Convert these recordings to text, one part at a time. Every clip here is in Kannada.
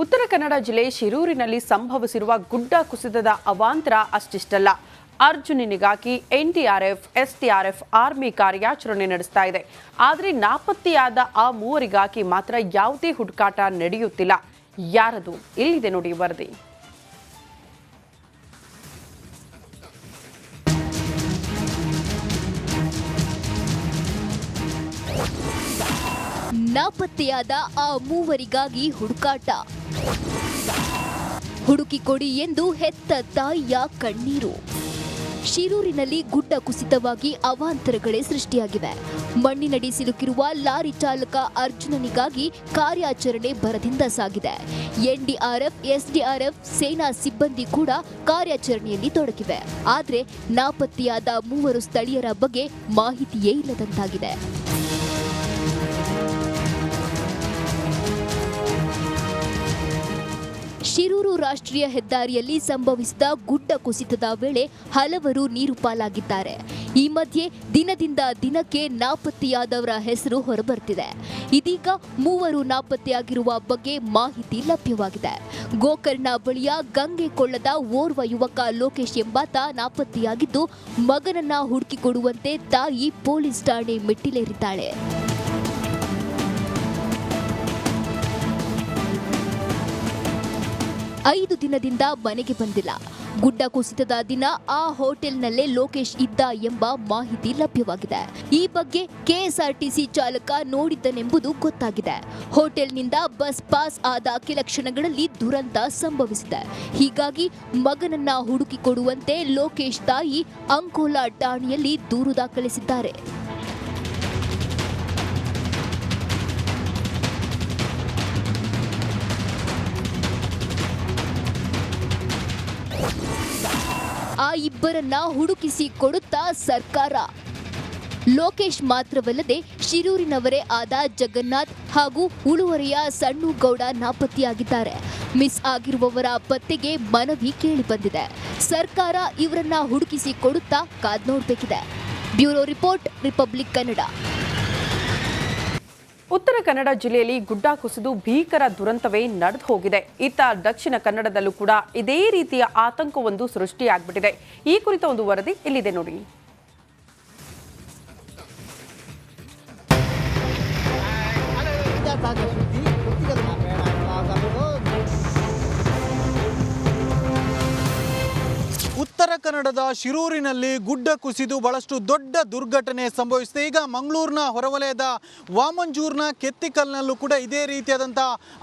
ಉತ್ತರ ಕನ್ನಡ ಜಿಲ್ಲೆ ಶಿರೂರಿನಲ್ಲಿ ಸಂಭವಿಸಿರುವ ಗುಡ್ಡ ಕುಸಿತದ ಅವಾಂತರ ಅಷ್ಟಿಷ್ಟಲ್ಲ. ಅರ್ಜುನನಿಗಾಗಿ ಎನ್ಡಿಆರ್ಎಫ್, ಎಸ್ಡಿಆರ್ಎಫ್, ಆರ್ಮಿ ಕಾರ್ಯಾಚರಣೆ ನಡೆಸ್ತಾ ಇದೆ. ಆದರೆ ನಾಪತ್ತೆಯಾದ ಆ ಮೂವರಿಗಾಗಿ ಮಾತ್ರ ಯಾವುದೇ ಹುಡುಕಾಟ ನಡೆಯುತ್ತಿಲ್ಲ. ಯಾರದು? ಇಲ್ಲಿದೆ ನೋಡಿ ವರದಿ. ನಾಪತ್ತೆಯಾದ ಆ ಮೂವರಿಗಾಗಿ ಹುಡುಕಾಟ. ಹುಡುಕಿಕೊಡಿ ಎಂದು ಹೆತ್ತ ತಾಯಿಯ ಕಣ್ಣೀರು. ಶಿರೂರಿನಲ್ಲಿ ಗುಡ್ಡ ಕುಸಿತವಾಗಿ ಅವಾಂತರಗಳೇ ಸೃಷ್ಟಿಯಾಗಿವೆ. ಮಣ್ಣಿನಡಿ ಸಿಲುಕಿರುವ ಲಾರಿ ಚಾಲಕ ಅರ್ಜುನನಿಗಾಗಿ ಕಾರ್ಯಾಚರಣೆ ಭರದಿಂದ ಸಾಗಿದೆ. ಎನ್ಡಿಆರ್ಎಫ್, ಎಸ್ಡಿಆರ್ಎಫ್ ಸೇನಾ ಸಿಬ್ಬಂದಿ ಕೂಡ ಕಾರ್ಯಾಚರಣೆಯಲ್ಲಿ ತೊಡಗಿವೆ. ಆದರೆ ನಾಪತ್ತೆಯಾದ ಮೂವರು ಸ್ಥಳೀಯರ ಬಗ್ಗೆ ಮಾಹಿತಿಯೇ ಇಲ್ಲದಂತಾಗಿದೆ. ಶಿರೂರು ರಾಷ್ಟ್ರೀಯ ಹೆದ್ದಾರಿಯಲ್ಲಿ ಸಂಭವಿಸಿದ ಗುಡ್ಡ ಕುಸಿತದ ವೇಳೆ ಹಲವರು ನೀರು ಪಾಲಾಗಿದ್ದಾರೆ. ಈ ಮಧ್ಯೆ ದಿನದಿಂದ ದಿನಕ್ಕೆ ನಾಪತ್ತೆಯಾದವರ ಹೆಸರು ಹೊರಬರ್ತಿದೆ. ಇದೀಗ ಮೂವರು ನಾಪತ್ತೆಯಾಗಿರುವ ಬಗ್ಗೆ ಮಾಹಿತಿ ಲಭ್ಯವಾಗಿದೆ. ಗೋಕರ್ಣ ಬಳಿಯ ಗಂಗೆ ಕೊಳ್ಳದ ಓರ್ವ ಯುವಕ ಲೋಕೇಶ್ ಎಂಬಾತ ನಾಪತ್ತೆಯಾಗಿದ್ದು, ಮಗನನ್ನ ಹುಡುಕಿಕೊಡುವಂತೆ ತಾಯಿ ಪೊಲೀಸ್ ಠಾಣೆ ಮೆಟ್ಟಿಲೇರಿದ್ದಾಳೆ. 5 ದಿನದಿಂದ ಮನೆಗೆ ಬಂದಿಲ್ಲ. ಗುಡ್ಡ ಕುಸಿತದ ದಿನ ಆ ಹೋಟೆಲ್ನಲ್ಲೇ ಲೋಕೇಶ್ ಇದ್ದ ಎಂಬ ಮಾಹಿತಿ ಲಭ್ಯವಾಗಿದೆ. ಈ ಬಗ್ಗೆ ಕೆಎಸ್ಆರ್ಟಿಸಿ ಚಾಲಕ ನೋಡಿದ್ದನೆಂಬುದು ಗೊತ್ತಾಗಿದೆ. ಹೋಟೆಲ್ನಿಂದ ಬಸ್ ಪಾಸ್ ಆದ ಕೆಲ ಕ್ಷಣಗಳಲ್ಲಿ ದುರಂತ ಸಂಭವಿಸಿದೆ. ಹೀಗಾಗಿ ಮಗನನ್ನ ಹುಡುಕಿಕೊಡುವಂತೆ ಲೋಕೇಶ್ ತಾಯಿ ಅಂಕೋಲಾ ಠಾಣೆಯಲ್ಲಿ ದೂರು ದಾಖಲಿಸಿದ್ದಾರೆ. ಆ ಇಬ್ಬರನ್ನ ಹುಡುಕಿಸಿ ಕೊಡುತ್ತಾ ಸರ್ಕಾರ. ಲೋಕೇಶ್ ಮಾತ್ರವಲ್ಲದೆ ಶಿರೂರಿನವರೇ ಆದ ಜಗನ್ನಾಥ್ ಹಾಗೂ ಉಳುವರೆಯ ಸಣ್ಣುಗೌಡ ನಾಪತ್ತೆಯಾಗಿದ್ದಾರೆ. ಮಿಸ್ ಆಗಿರುವವರ ಪತ್ತೆಗೆ ಮನವಿ ಕೇಳಿ ಬಂದಿದೆ. ಸರ್ಕಾರ ಇವರನ್ನ ಹುಡುಕಿಸಿ ಕೊಡುತ್ತಾ ಕಾದ್ ನೋಡಬೇಕಿದೆ. Bureau report, republic Kannada. Uttara Kannada ಜಿಲ್ಲೆಯಲ್ಲಿ ಗುಡ್ಡ ಕುಸಿದು ಭೀಕರ ದುರಂತವೇ ನಡೆದು ಹೋಗಿದೆ. ಇತ್ತ ದಕ್ಷಿಣ ಕನ್ನಡದಲ್ಲೂ ಕೂಡ ಇದೇ ರೀತಿಯ ಆತಂಕವೊಂದು ಸೃಷ್ಟಿಯಾಗ್ಬಿಟ್ಟಿದೆ. ಈ ಕುರಿತ ಒಂದು ವರದಿ ಇಲ್ಲಿದೆ ನೋಡಿ. ಉತ್ತರ ಕನ್ನಡದ ಶಿರೂರಿನಲ್ಲಿ ಗುಡ್ಡ ಕುಸಿದು ಬಹಳಷ್ಟು ದೊಡ್ಡ ದುರ್ಘಟನೆ ಸಂಭವಿಸಿದೆ. ಈಗ ಮಂಗಳೂರಿನ ಹೊರವಲಯದ ವಾಮಂಜೂರಿನ ಕೆತ್ತಿಕಲ್ನಲ್ಲೂ ಕೂಡ ಇದೇ ರೀತಿಯಾದಂಥ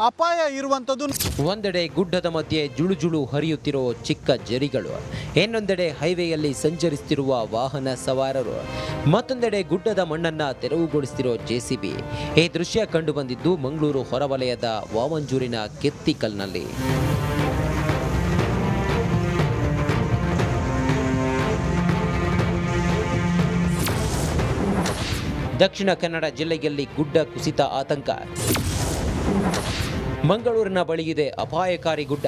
ಅಪಾಯ ಇರುವಂಥದ್ದು. ಒಂದೆಡೆ ಗುಡ್ಡದ ಮಧ್ಯೆ ಜುಳುಜುಳು ಹರಿಯುತ್ತಿರೋ ಚಿಕ್ಕ ಜರಿಗಳು, ಇನ್ನೊಂದೆಡೆ ಹೈವೇಯಲ್ಲಿ ಸಂಚರಿಸುತ್ತಿರುವ ವಾಹನ ಸವಾರರು, ಮತ್ತೊಂದೆಡೆ ಗುಡ್ಡದ ಮಣ್ಣನ್ನ ತೆರವುಗೊಳಿಸುತ್ತಿರೋ ಜೆಸಿಬಿ. ಈ ದೃಶ್ಯ ಕಂಡು ಬಂದಿದ್ದು ಮಂಗಳೂರು ಹೊರವಲಯದ ವಾಮಂಜೂರಿನ ಕೆತ್ತಿಕಲ್ನಲ್ಲಿ. ದಕ್ಷಿಣ ಕನ್ನಡ ಜಿಲ್ಲೆಯಲ್ಲಿ ಗುಡ್ಡ ಕುಸಿತ ಆತಂಕ. ಮಂಗಳೂರಿನ ಬಳಿಯಿದೆ ಅಪಾಯಕಾರಿ ಗುಡ್ಡ.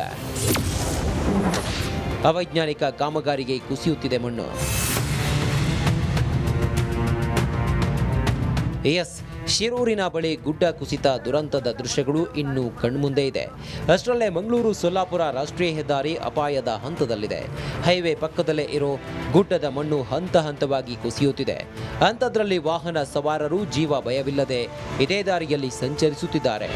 ಅವೈಜ್ಞಾನಿಕ ಕಾಮಗಾರಿಗೆ ಕುಸಿಯುತ್ತಿದೆ ಮಣ್ಣು. ಎಸ್, ಶಿರೂರಿನ ಬಳಿ ಗುಡ್ಡ ಕುಸಿತ ದುರಂತದ ದೃಶ್ಯಗಳು ಇನ್ನೂ ಕಣ್ಮುಂದೆ ಇದೆ. ಅಷ್ಟರಲ್ಲೇ ಮಂಗಳೂರು ಸೊಲ್ಲಾಪುರ ರಾಷ್ಟ್ರೀಯ ಹೆದ್ದಾರಿ ಅಪಾಯದ ಹಂತದಲ್ಲಿದೆ. ಹೈವೇ ಪಕ್ಕದಲ್ಲೇ ಇರೋ ಗುಡ್ಡದ ಮಣ್ಣು ಹಂತ ಹಂತವಾಗಿ ಕುಸಿಯುತ್ತಿದೆ. ಅಂಥದ್ರಲ್ಲಿ ವಾಹನ ಸವಾರರು ಜೀವ ಭಯವಿಲ್ಲದೆ ಇದೇ ದಾರಿಯಲ್ಲಿ ಸಂಚರಿಸುತ್ತಿದ್ದಾರೆ.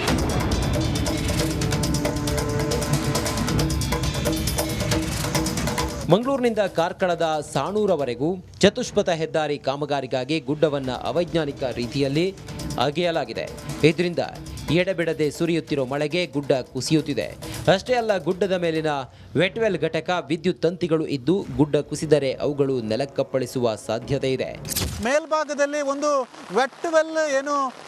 ಮಂಗಳೂರಿನಿಂದ ಕಾರ್ಕಳದ ಸಾಣೂರವರೆಗೂ ಚತುಷ್ಪಥ ಹೆದ್ದಾರಿ ಕಾಮಗಾರಿಗಾಗಿ ಗುಡ್ಡವನ್ನು ಅವೈಜ್ಞಾನಿಕ ರೀತಿಯಲ್ಲಿ ಅಗೆಯಲಾಗಿದೆ. ಇದರಿಂದ ಎಡೆಬಿಡದೆ ಸುರಿಯುತ್ತಿರೋ ಮಳೆಗೆ ಗುಡ್ಡ ಕುಸಿಯುತ್ತಿದೆ. ಅಷ್ಟೇ ಅಲ್ಲ, ಗುಡ್ಡದ ಮೇಲಿನ ವೆಟ್ವೆಲ್ ಘಟಕ, ವಿದ್ಯುತ್ ತಂತಿಗಳು ಇದ್ದು ಗುಡ್ಡ ಕುಸಿದರೆ ಅವುಗಳು ನೆಲಕ್ಕಪ್ಪಳಿಸುವ ಸಾಧ್ಯತೆ ಇದೆ. ಮೇಲ್ಭಾಗದಲ್ಲಿ ಒಂದು ವೆಟ್ವೆಲ್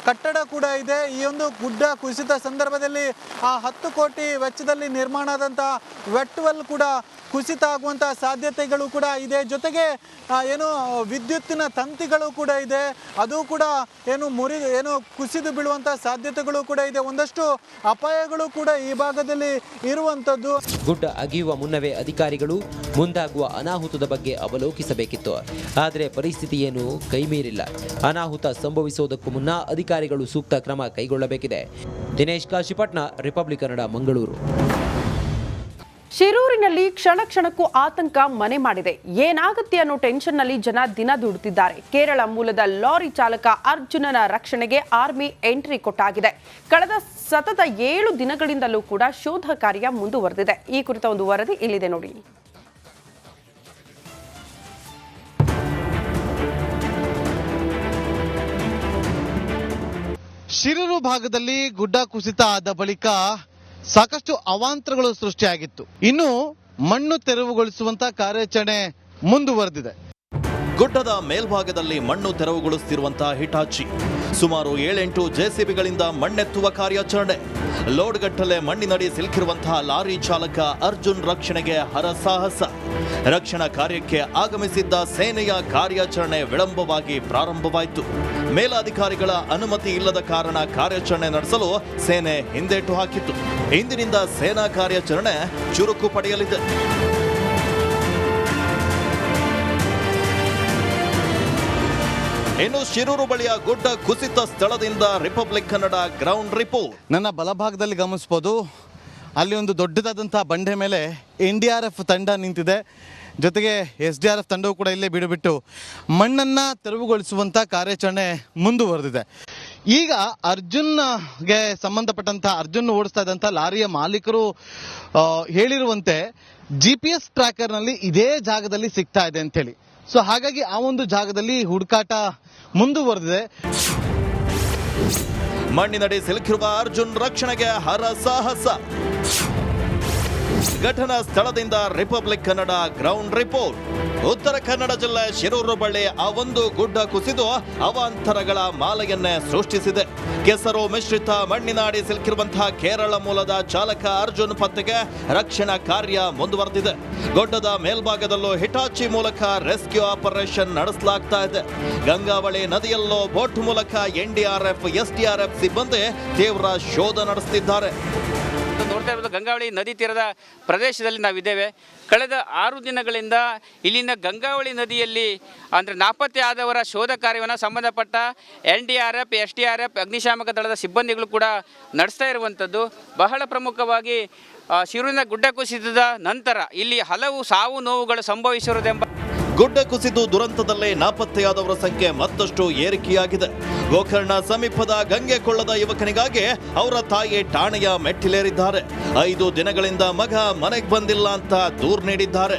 ಕಟ್ಟಡ ಕೂಡ ಇದೆ. ಈ ಒಂದು ಗುಡ್ಡ ಕುಸಿತ ಸಂದರ್ಭದಲ್ಲಿ ಆ 10 ಕೋಟಿ ವೆಚ್ಚದಲ್ಲಿ ನಿರ್ಮಾಣ ಆದಂತಹ ವೆಟ್ವೆಲ್ ಕೂಡ ಕುಸಿತ ಆಗುವಂತಹ ಸಾಧ್ಯತೆಗಳು ಕೂಡ ಇದೆ. ಜೊತೆಗೆ ವಿದ್ಯುತ್ತಿನ ತಂತಿಗಳು ಕೂಡ ಇದೆ, ಅದು ಕೂಡ ಕುಸಿದು ಬೀಳುವಂತಹ ಸಾಧ್ಯತೆಗಳು ಕೂಡ ಇದೆ. ಒಂದಷ್ಟು ಅಪಾಯಗಳು ಕೂಡ ಈ ಭಾಗದಲ್ಲಿ ಇರುವಂತದ್ದು. ಗುಡ್ಡ ಅಗೆಯುವ ಮುನ್ನವೇ ಅಧಿಕಾರಿಗಳು ಮುಂದಾಗುವ ಅನಾಹುತದ ಬಗ್ಗೆ ಅವಲೋಕಿಸಬೇಕಿತ್ತು. ಆದರೆ ಪರಿಸ್ಥಿತಿ ಏನು ಕೈಮೀರಿಲ್ಲ. ಅನಾಹುತ ಸಂಭವಿಸುವುದಕ್ಕೂ ಮುನ್ನ ಅಧಿಕಾರಿಗಳು ಸೂಕ್ತ ಕ್ರಮ ಕೈಗೊಳ್ಳಬೇಕಿದೆ. ದಿನೇಶ್ ಕಾಶಿಪಟ್ನ, ರಿಪಬ್ಲಿಕ್ ಕನ್ನಡ, ಮಂಗಳೂರು. ಶಿರೂರಿನಲ್ಲಿ ಕ್ಷಣ ಕ್ಷಣಕ್ಕೂ ಆತಂಕ ಮನೆ ಮಾಡಿದೆ. ಏನಾಗುತ್ತೆ ಅನ್ನೋ ಟೆನ್ಷನ್ನಲ್ಲಿ ಜನ ದಿನ ದುಡುತ್ತಿದ್ದಾರೆ. ಕೇರಳ ಮೂಲದ ಲಾರಿ ಚಾಲಕ ಅರ್ಜುನನ ರಕ್ಷಣೆಗೆ ಆರ್ಮಿ ಎಂಟ್ರಿ ಕೊಟ್ಟಾಗಿದೆ. ಕಳೆದ ಸತತ 7 ದಿನಗಳಿಂದಲೂ ಕೂಡ ಶೋಧ ಕಾರ್ಯ ಮುಂದುವರೆದಿದೆ. ಈ ಕುರಿತ ಒಂದು ವರದಿ ಇಲ್ಲಿದೆ ನೋಡಿ. ಶಿರೂರು ಭಾಗದಲ್ಲಿ ಗುಡ್ಡ ಕುಸಿತ ಆದ ಬಳಿಕ ಸಾಕಷ್ಟು ಅವಾಂತರಗಳು ಸೃಷ್ಟಿಯಾಗಿತ್ತು. ಇನ್ನು ಮಣ್ಣು ತೆರವುಗೊಳಿಸುವಂತ ಕಾರ್ಯಾಚರಣೆ ಮುಂದುವರೆದಿದೆ. ಗುಡ್ಡದ ಮೇಲ್ಭಾಗದಲ್ಲಿ ಮಣ್ಣು ತೆರವುಗೊಳಿಸುತ್ತಿರುವಂತಹ ಹಿಟಾಚಿ ಸುಮಾರು 7-8 ಜೆಸಿಬಿಗಳಿಂದ ಮಣ್ಣೆತ್ತುವ ಕಾರ್ಯಾಚರಣೆ. ಲೋಡ್ಗಟ್ಟಲೆ ಮಣ್ಣಿನಡಿ ಸಿಲುಕಿರುವಂತಹ ಲಾರಿ ಚಾಲಕ ಅರ್ಜುನ್ ರಕ್ಷಣೆಗೆ ಹರಸಾಹಸ. ರಕ್ಷಣಾ ಕಾರ್ಯಕ್ಕೆ ಆಗಮಿಸಿದ್ದ ಸೇನೆಯ ಕಾರ್ಯಾಚರಣೆ ವಿಳಂಬವಾಗಿ ಪ್ರಾರಂಭವಾಯಿತು. ಮೇಲಾಧಿಕಾರಿಗಳ ಅನುಮತಿ ಇಲ್ಲದ ಕಾರಣ ಕಾರ್ಯಾಚರಣೆ ನಡೆಸಲು ಸೇನೆ ಹಿಂದೇಟು ಹಾಕಿತ್ತು. ಇಂದಿನಿಂದ ಸೇನಾ ಕಾರ್ಯಾಚರಣೆ ಚುರುಕು ಪಡೆಯಲಿದೆ. ಇನ್ನು ಶಿರೂರು ಬಳಿಯ ಗುಡ್ಡ ಕುಸಿತ ಸ್ಥಳದಿಂದ ರಿಪಬ್ಲಿಕ್ ಕನ್ನಡ ಗ್ರೌಂಡ್ ರಿಪೋರ್ಟ್. ನನ್ನ ಬಲಭಾಗದಲ್ಲಿ ಗಮನಿಸಬಹುದು, ಅಲ್ಲಿ ಒಂದು ದೊಡ್ಡದಾದಂತಹ ಬಂಡೆ ಮೇಲೆ NDRF ತಂಡ ನಿಂತಿದೆ. ಜೊತೆಗೆ SDRF ತಂಡವು ಕೂಡ ಇಲ್ಲೇ ಬಿಡುಬಿಟ್ಟು ಮಣ್ಣನ್ನು ತೆರವುಗೊಳಿಸುವಂಥ ಕಾರ್ಯಾಚರಣೆ ಮುಂದುವರೆದಿದೆ. ಈಗ ಅರ್ಜುನ್ಗೆ ಸಂಬಂಧಪಟ್ಟಂಥ ಅರ್ಜುನ್ ಓಡಿಸ್ತಾ ಇದ್ದಂಥ ಲಾರಿಯ ಮಾಲೀಕರು ಹೇಳಿರುವಂತೆ GPS ಟ್ರ್ಯಾಕರ್ನಲ್ಲಿ ಇದೇ ಜಾಗದಲ್ಲಿ ಸಿಗ್ತಾ ಇದೆ ಅಂತೇಳಿ. ಸೊ ಹಾಗಾಗಿ ಆ ಒಂದು ಜಾಗದಲ್ಲಿ ಹುಡುಕಾಟ ಮುಂದುವರೆದಿದೆ. ಮಣ್ಣಿನಡಿ ಸಿಲುಕಿರುವ ಅರ್ಜುನ್ ರಕ್ಷಣೆಗೆ ಹರಸಾಹಸ. ಘಟನಾ ಸ್ಥಳದಿಂದ republic Kannada ground report. Uttara Kannada ಜಿಲ್ಲೆ ಶಿರೂರು ಬಳಿ ಆ ಒಂದು ಗುಡ್ಡ ಕುಸಿದು ಅವಾಂತರಗಳ ಮಾಲೆಯನ್ನೇ ಸೃಷ್ಟಿಸಿದೆ. ಕೆಸರು ಮಿಶ್ರಿತ ಮಣ್ಣಿನಾಡಿ ಸಿಲುಕಿರುವಂತಹ ಕೇರಳ ಮೂಲದ ಚಾಲಕ ಅರ್ಜುನ್ ಪತ್ತೆಗೆ ರಕ್ಷಣಾ ಕಾರ್ಯ ಮುಂದುವರೆದಿದೆ. ಗುಡ್ಡದ ಮೇಲ್ಭಾಗದಲ್ಲೂ ಹಿಟಾಚಿ ಮೂಲಕ ರೆಸ್ಕ್ಯೂ ಆಪರೇಷನ್ ನಡೆಸಲಾಗ್ತಾ ಇದೆ. ಗಂಗಾವಳಿ ನದಿಯಲ್ಲೂ ಬೋಟ್ ಮೂಲಕ NDRF SDRF ಸಿಬ್ಬಂದಿ ತೀವ್ರ ಶೋಧ ನಡೆಸುತ್ತಿದ್ದಾರೆ. ನೋಡ್ತಾ ಇರೋದು ಗಂಗಾವಳಿ ನದಿ ತೀರದ ಪ್ರದೇಶದಲ್ಲಿ ನಾವಿದ್ದೇವೆ. ಕಳೆದ 6 ದಿನಗಳಿಂದ ಇಲ್ಲಿನ ಗಂಗಾವಳಿ ನದಿಯಲ್ಲಿ ಅಂದರೆ ನಾಪತ್ತೆ ಆದವರ ಶೋಧ ಕಾರ್ಯವನ್ನು ಸಂಬಂಧಪಟ್ಟ NDRF SDRF ಅಗ್ನಿಶಾಮಕ ದಳದ ಸಿಬ್ಬಂದಿಗಳು ಕೂಡ ನಡೆಸ್ತಾ ಇರುವಂಥದ್ದು. ಬಹಳ ಪ್ರಮುಖವಾಗಿ ಶಿರೂರಿನ ಗುಡ್ಡ ಕುಸಿತದ ನಂತರ ಇಲ್ಲಿ ಹಲವು ಸಾವು ನೋವುಗಳು ಸಂಭವಿಸಿರುವುದೆಂಬ ಗುಡ್ಡ ಕುಸಿದು ದುರಂತದಲ್ಲೇ ನಾಪತ್ತೆಯಾದವರ ಸಂಖ್ಯೆ ಮತ್ತಷ್ಟು ಏರಿಕೆಯಾಗಿದೆ. ಗೋಕರ್ಣ ಸಮೀಪದ ಗಂಗೆಕೊಳ್ಳದ ಯುವಕನಿಗಾಗಿ ಅವರ ತಾಯಿ ಠಾಣೆಯ ಮೆಟ್ಟಿಲೇರಿದ್ದಾರೆ. 5 ದಿನಗಳಿಂದ ಮಗ ಮನೆಗೆ ಬಂದಿಲ್ಲ ಅಂತ ದೂರು ನೀಡಿದ್ದಾರೆ.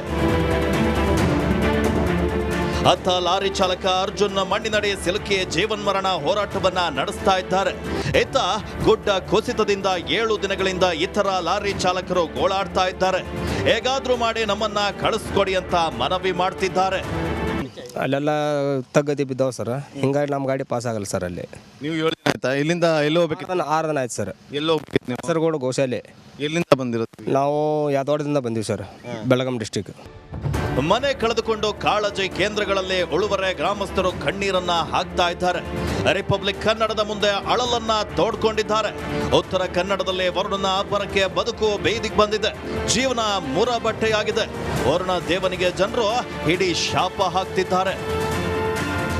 ಅತ್ತ ಲಾರಿ ಚಾಲಕ ಅರ್ಜುನ್ ಮಣ್ಣಿನಡಿ ಸಿಲುಕಿ ಜೀವನ್ಮರಣ ಹೋರಾಟವನ್ನ ನಡೆಸ್ತಾ ಇದ್ದಾರೆ. ಇತ್ತ ಗುಡ್ಡ ಕುಸಿತದಿಂದ 7 ದಿನಗಳಿಂದ ಇತರ ಲಾರಿ ಚಾಲಕರು ಗೋಳಾಡ್ತಾ ಇದ್ದಾರೆ. ಹೇಗಾದ್ರೂ ಮಾಡಿ ನಮ್ಮನ್ನ ಕಳಿಸ್ಕೊಡಿ ಅಂತ ಮನವಿ ಮಾಡ್ತಿದ್ದಾರೆ. ಅಲ್ಲೆಲ್ಲ ತಗ್ಗದಿ ಬಿದ್ದಾವ ಸರ್, ಹಿಂಗಾಗಿ ನಮ್ಮ ಗಾಡಿ ಪಾಸ್ ಆಗಲ್ಲ ಸರ್. ಅಲ್ಲಿ ನೀವು 7 ದಿನ ಆಯ್ತಾ? ಇಲ್ಲಿಂದ ಎಲ್ಲೋ ಹೋಗ್ಬೇಕಿತ್ತು? 6 ದಿನ ಆಯ್ತು ಸರ್. ಎಲ್ಲೋ ಹೋಗ್ಬೇಕಿತ್ತು ನೀವು? ಕಾಸರಗೋಡು ಗೋಶಾಲೆ. ಎಲ್ಲಿಂದ ಬಂದಿರೋದು? ನಾವು ಯಾದವಾಡದಿಂದ ಬಂದೀವಿ ಸರ್, ಬೆಳಗಾಂ ಡಿಸ್ಟಿಕ್. ಮನೆ ಕಳೆದುಕೊಂಡು ಕಾಳಜಿ ಕೇಂದ್ರಗಳಲ್ಲಿ ಉಳುವರೆ ಗ್ರಾಮಸ್ಥರು ಕಣ್ಣೀರನ್ನ ಹಾಕ್ತಾ ಇದ್ದಾರೆ. ರಿಪಬ್ಲಿಕ್ ಕನ್ನಡದ ಮುಂದೆ ಅಳಲನ್ನ ತೋಡ್ಕೊಂಡಿದ್ದಾರೆ. ಉತ್ತರ ಕನ್ನಡದಲ್ಲಿ ವರುಣನ ಅಬ್ಬರಕ್ಕೆ ಬದುಕು ಬೀದಿಗೆ ಬಂದಿದೆ. ಜೀವನ ಮುರಬಟ್ಟೆಯಾಗಿದೆ. ವರುಣ ದೇವನಿಗೆ ಜನರು ಹಿಡಿ ಶಾಪ ಹಾಕ್ತಿದ್ದಾರೆ.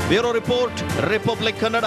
Bureau report, republic Kannada.